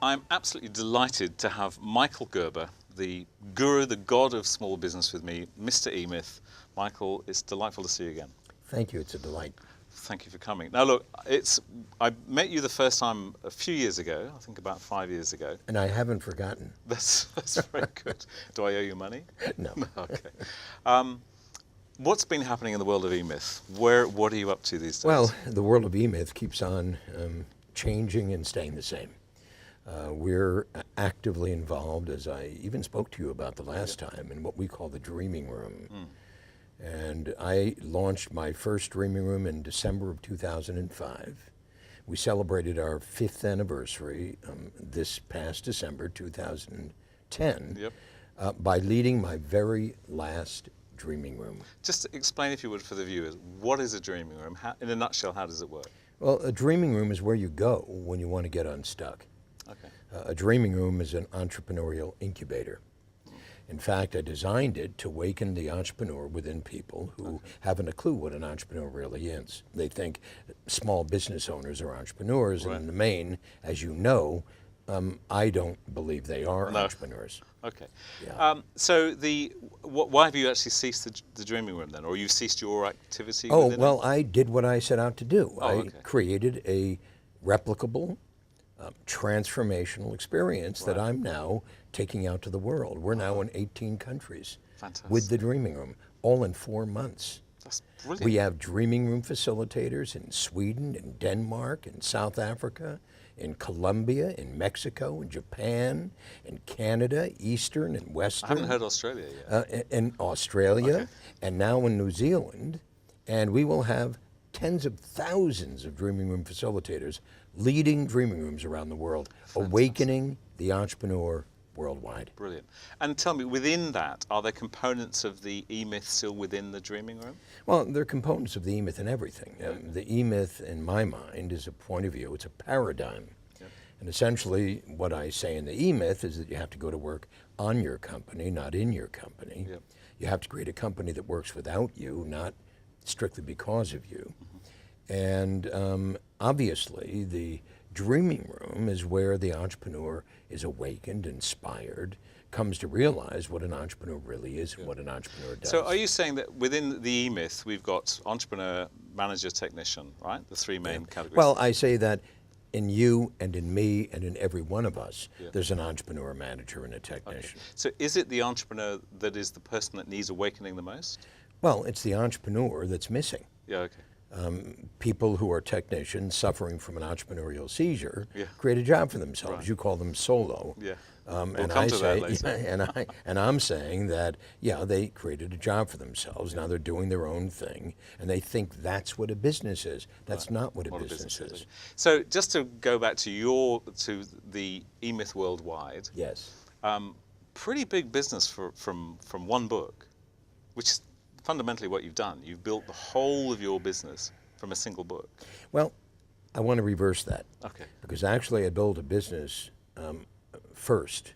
I'm absolutely delighted to have Michael Gerber, the guru, the god of small business with me, Mr. E-Myth. Michael, it's delightful to see you again. Thank you, it's a delight. Thank you for coming. Now look, I met you the first time a few years ago, I think about 5 years ago. And I haven't forgotten. That's very good. Do I owe you money? No. Okay. What's been happening in the world of E-Myth? What are you up to these days? Well, the world of E-Myth keeps on changing and staying the same. We're actively involved, as I even spoke to you about the last time, in what we call the Dreaming Room. And I launched my first Dreaming Room in December of 2005. We celebrated our 5th anniversary this past December 2010 by leading my very last Dreaming Room. Just explain, if you would, for the viewers, what is a Dreaming Room? In a nutshell, how does it work? Well, a Dreaming Room is where you go when you want to get unstuck. Okay. A Dreaming Room is an entrepreneurial incubator. In fact, I designed it to awaken the entrepreneur within people who haven't a clue what an entrepreneur really is. They think small business owners are entrepreneurs, and in the main, as you know, I don't believe they are entrepreneurs. Okay. Yeah. So why have you actually ceased the Dreaming Room then, or you've ceased your activity? Oh, within well, it? I did what I set out to do. Oh, I created a replicable, transformational experience that I'm now taking out to the world. We're now in 18 countries with the Dreaming Room, all in 4 months. That's brilliant. We have Dreaming Room facilitators in Sweden, in Denmark, in South Africa, in Colombia, in Mexico, in Japan, in Canada, Eastern and Western. I haven't heard Australia yet. In Australia, and now in New Zealand. And we will have tens of thousands of Dreaming Room facilitators leading Dreaming Rooms around the world, awakening the entrepreneur worldwide. Brilliant. And tell me, within that, are there components of the E-Myth still within the Dreaming Room? Well, there are components of the E-Myth in everything. The E-Myth, in my mind, is a point of view. It's a paradigm. And essentially, what I say in the E-Myth is that you have to go to work on your company, not in your company. You have to create a company that works without you, not strictly because of you. And obviously, the Dreaming Room is where the entrepreneur is awakened, inspired, comes to realize what an entrepreneur really is and what an entrepreneur does. So are you saying that within the E-Myth, we've got entrepreneur, manager, technician, right? The three main categories. Well, I say that in you and in me and in every one of us, there's an entrepreneur, a manager, and a technician. So is it the entrepreneur that is the person that needs awakening the most? Well, it's the entrepreneur that's missing. Yeah, okay. People who are technicians suffering from an entrepreneurial seizure create a job for themselves. You call them solo. We'll and come I to say, that later. and I'm saying that, they created a job for themselves. Now they're doing their own thing, and they think that's what a business is. That's not what a business is. So just to go back to the E-Myth worldwide. Yes. Pretty big business from one book, which is fundamentally what you've done. You've built the whole of your business from a single book. Well, I want to reverse that. Okay. Because actually I built a business first.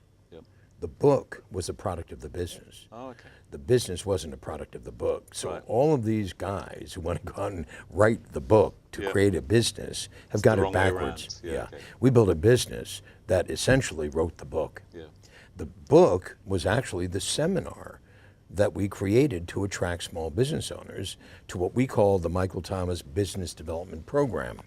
The book was a product of the business. Oh, okay. The business wasn't a product of the book. So all of these guys who want to go out and write the book to create a business have got it backwards. Okay. We built a business that essentially wrote the book. The book was actually the seminar that we created to attract small business owners to what we call the Michael Thomas Business Development Program.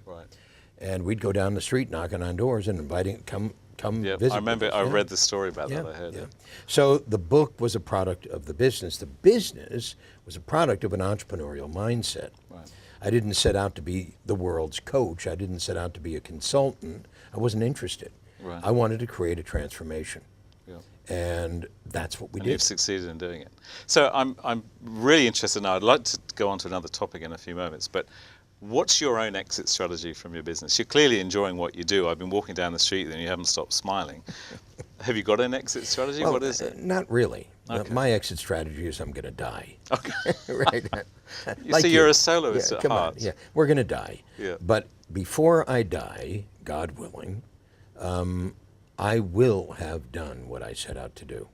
And we'd go down the street knocking on doors and inviting, come visit. I remember, I read the story about that, I heard it. So the book was a product of the business. The business was a product of an entrepreneurial mindset. I didn't set out to be the world's coach. I didn't set out to be a consultant. I wasn't interested. I wanted to create a transformation. And that's what we did. You've succeeded in doing it. So I'm really interested now. I'd like to go on to another topic in a few moments, but what's your own exit strategy from your business? You're clearly enjoying what you do. I've been walking down the street and you haven't stopped smiling. Have you got an exit strategy? Well, what is it? Not really. My exit strategy is I'm going to die. Okay. Right. So you're a soloist at come heart. on. We're going to die. Yeah. But before I die, God willing, I will have done what I set out to do.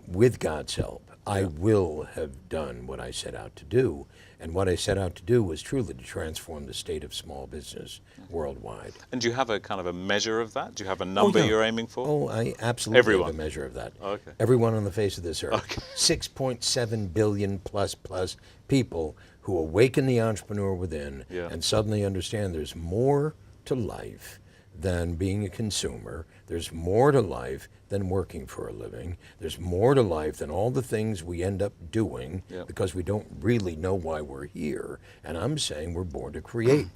With God's help, I will have done what I set out to do. And what I set out to do was truly to transform the state of small business worldwide. And do you have a kind of a measure of that? Do you have a number you're aiming for? Oh, I absolutely Everyone. have a measure of that. Okay. Everyone on the face of this earth. Okay. 6.7 billion plus people who awaken the entrepreneur within and suddenly understand there's more to life than being a consumer. There's more to life than working for a living. There's more to life than all the things we end up doing because we don't really know why we're here. And I'm saying we're born to create.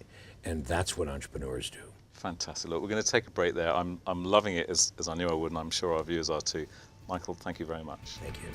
And that's what entrepreneurs do. Fantastic. Look, we're going to take a break there. I'm loving it as I knew I would, and I'm sure our viewers are too. Michael, thank you very much. Thank you.